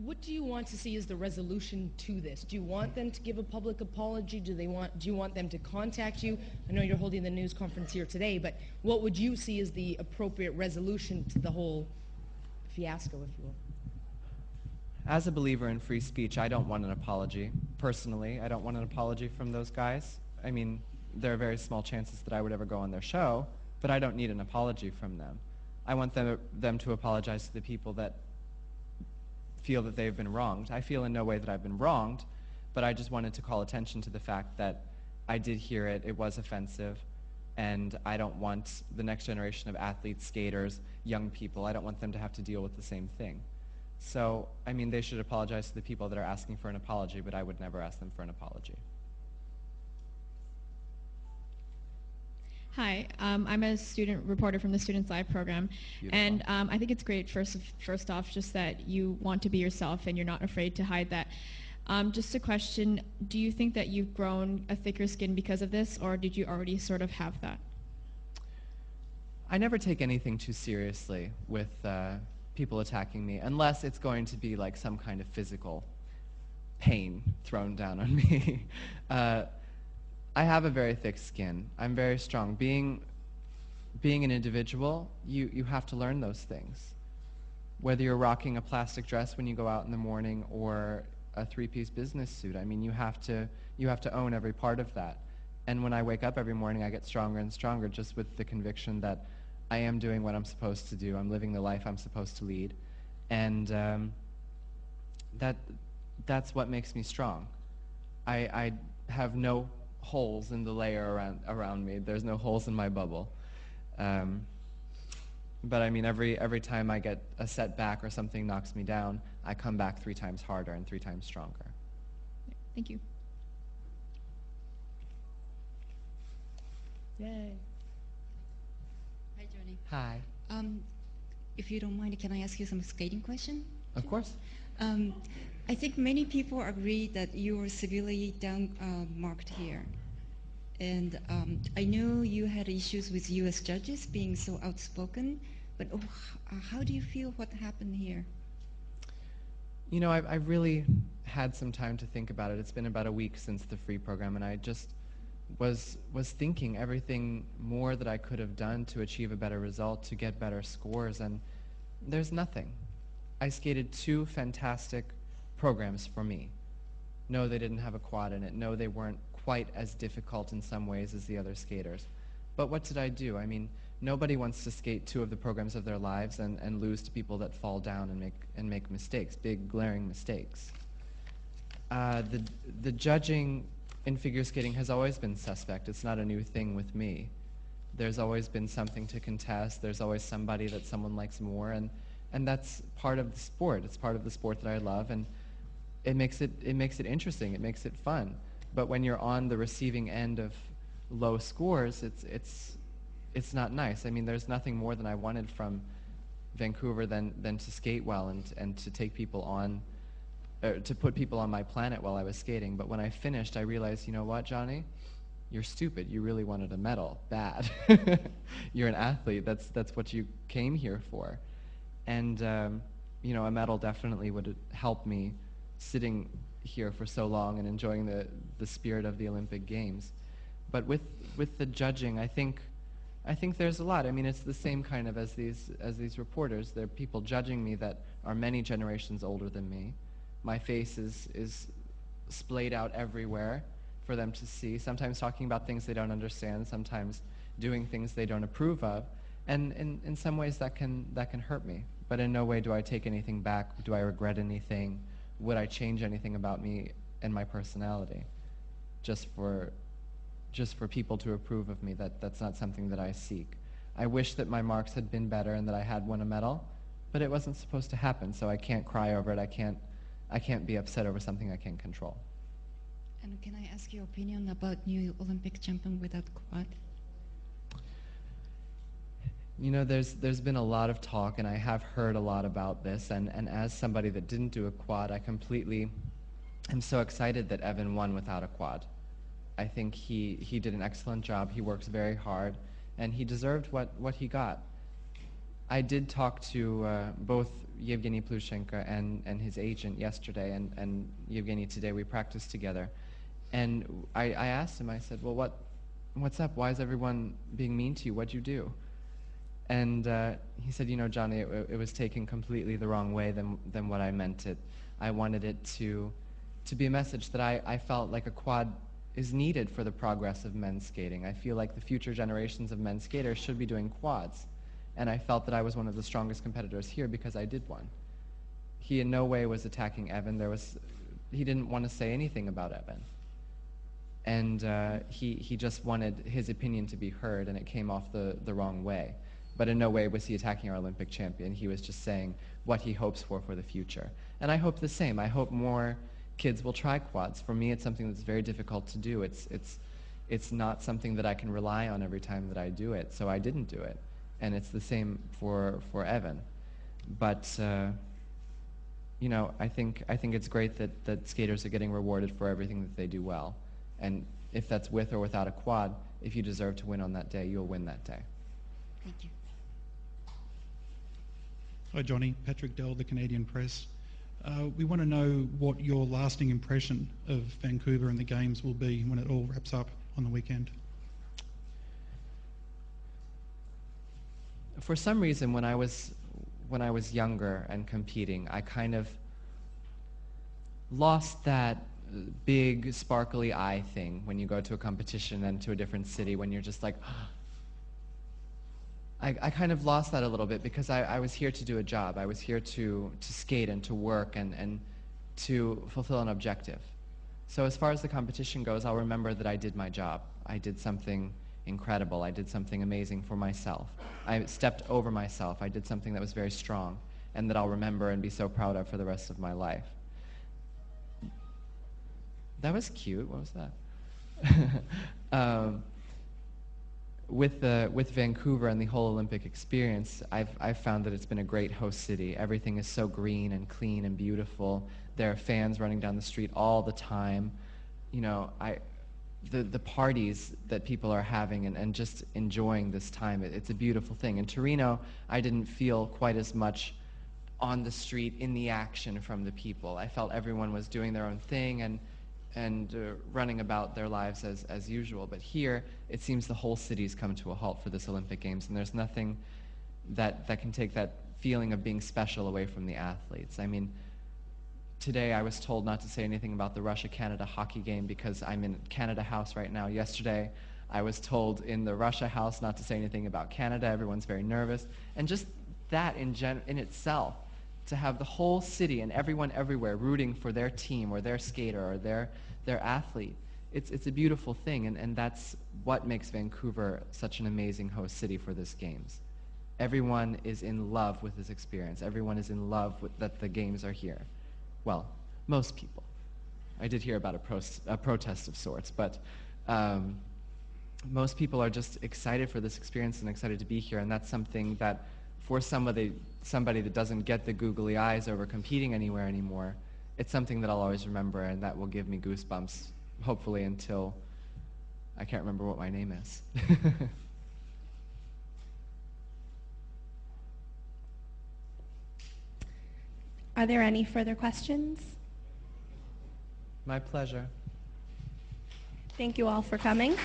what do you want to see as the resolution to this? Do you want them to give a public apology? Do you want them to contact you? I know you're holding the news conference here today, but what would you see as the appropriate resolution to the whole fiasco, if you will? As a believer in free speech, I don't want an apology. Personally, I don't want an apology from those guys. I mean, there are very small chances that I would ever go on their show, but I don't need an apology from them. I want them to apologize to the people that feel that they've been wronged. I feel in no way that I've been wronged, but I just wanted to call attention to the fact that I did hear it, it was offensive, and I don't want the next generation of athletes, skaters, young people, I don't want them to have to deal with the same thing. So, I mean, they should apologize to the people that are asking for an apology, but I would never ask them for an apology. Hi, I'm a student reporter from the Students Live program, Beautiful. and I think it's great, first off, just that you want to be yourself and you're not afraid to hide that. Just a question, do you think that you've grown a thicker skin because of this, or did you already sort of have that? I never take anything too seriously with people attacking me, unless it's going to be like some kind of physical pain thrown down on me. I have a very thick skin. I'm very strong. Being an individual, you have to learn those things. Whether you're rocking a plastic dress when you go out in the morning or a three-piece business suit, I mean, you have to own every part of that. And when I wake up every morning, I get stronger and stronger, just with the conviction that I am doing what I'm supposed to do. I'm living the life I'm supposed to lead. And that's what makes me strong. I have no holes in the layer around me. There's no holes in my bubble. But I mean, every time I get a setback or something knocks me down, I come back 3 times harder and 3 times stronger. Thank you. Yay. Hi, Johnny. Hi. If you don't mind, can I ask you some skating question? Of course. I think many people agree that you were severely marked here. And I know you had issues with U.S. judges being so outspoken, but how do you feel what happened here? You know, I really had some time to think about it. It's been about a week since the free program, and I just was thinking everything more that I could have done to achieve a better result, to get better scores, and there's nothing. I skated 2 fantastic programs for me. No, they didn't have a quad in it. No, they weren't quite as difficult in some ways as the other skaters. But what did I do? I mean, nobody wants to skate 2 of the programs of their lives and lose to people that fall down and make mistakes, big glaring mistakes. The judging in figure skating has always been suspect. It's not a new thing with me. There's always been something to contest. There's always somebody that someone likes more, and that's part of the sport. It's part of the sport that I love, and it makes it interesting. It makes it fun. But when you're on the receiving end of low scores, it's not nice. I mean, there's nothing more than I wanted from Vancouver than to skate well and to take people on, to put people on my planet while I was skating. But when I finished, I realized, you know what, Johnny? You're stupid. You really wanted a medal. Bad. You're an athlete. That's what you came here for. And you know, a medal definitely would help me sitting here for so long and enjoying the spirit of the Olympic Games. But with the judging, I think there's a lot. I mean, it's the same kind of as these reporters. There are people judging me that are many generations older than me. My face is splayed out everywhere for them to see, sometimes talking about things they don't understand, sometimes doing things they don't approve of. And in some ways that can hurt me. But in no way do I take anything back. Do I regret anything? Would I change anything about me and my personality just for people to approve of me? That's not something that I seek. I wish that my marks had been better and that I had won a medal, but it wasn't supposed to happen, so I can't cry over it. I can't be upset over something I can't control. And can I ask your opinion about new Olympic champion without quad? You know, there's been a lot of talk, and I have heard a lot about this, and as somebody that didn't do a quad, I completely am so excited that Evan won without a quad. I think he did an excellent job. He works very hard, and he deserved what he got. I did talk to both Yevgeny Plushenko and his agent yesterday, and Yevgeny today. We practiced together. And I asked him, I said, well, what's up? Why is everyone being mean to you? What'd you do? And he said, you know, Johnny, it was taken completely the wrong way than what I meant it. I wanted it to be a message that I felt like a quad is needed for the progress of men's skating. I feel like the future generations of men's skaters should be doing quads. And I felt that I was one of the strongest competitors here because I did one. He in no way was attacking Evan. He didn't want to say anything about Evan. And he just wanted his opinion to be heard, and it came off the wrong way. But in no way was he attacking our Olympic champion. He was just saying what he hopes for the future. And I hope the same. I hope more kids will try quads. For me, it's something that's very difficult to do. It's not something that I can rely on every time that I do it, so I didn't do it. And it's the same for Evan. But you know, I think it's great that skaters are getting rewarded for everything that they do well. And if that's with or without a quad, if you deserve to win on that day, you'll win that day. Thank you. Hi, Johnny. Patrick Dell, the Canadian Press. We want to know what your lasting impression of Vancouver and the Games will be when it all wraps up on the weekend. For some reason, when I was younger and competing, I kind of lost that big, sparkly eye thing when you go to a competition and to a different city, when you're just like, I kind of lost that a little bit because I was here to do a job. I was here to skate and to work and to fulfill an objective. So as far as the competition goes, I'll remember that I did my job. I did something incredible. I did something amazing for myself. I stepped over myself. I did something that was very strong and that I'll remember and be so proud of for the rest of my life. That was cute. What was that? With Vancouver and the whole Olympic experience, I've found that it's been a great host city. Everything is so green and clean and beautiful. There are fans running down the street all the time. You know, the parties that people are having and just enjoying this time, it's a beautiful thing. In Torino, I didn't feel quite as much on the street in the action from the people. I felt everyone was doing their own thing and running about their lives as usual. But here, it seems the whole city's come to a halt for this Olympic Games, and there's nothing that can take that feeling of being special away from the athletes. I mean, today I was told not to say anything about the Russia-Canada hockey game because I'm in Canada House right now. Yesterday, I was told in the Russia House not to say anything about Canada. Everyone's very nervous. And just that in itself, to have the whole city and everyone everywhere rooting for their team or their skater or their athlete, it's a beautiful thing, and that's what makes Vancouver such an amazing host city for this Games. Everyone is in love with this experience. Everyone is in love with that the Games are here. Well, most people. I did hear about a protest of sorts, but most people are just excited for this experience and excited to be here, and that's something that for somebody that doesn't get the googly eyes over competing anywhere anymore, it's something that I'll always remember, and that will give me goosebumps, hopefully until I can't remember what my name is. Are there any further questions? My pleasure. Thank you all for coming.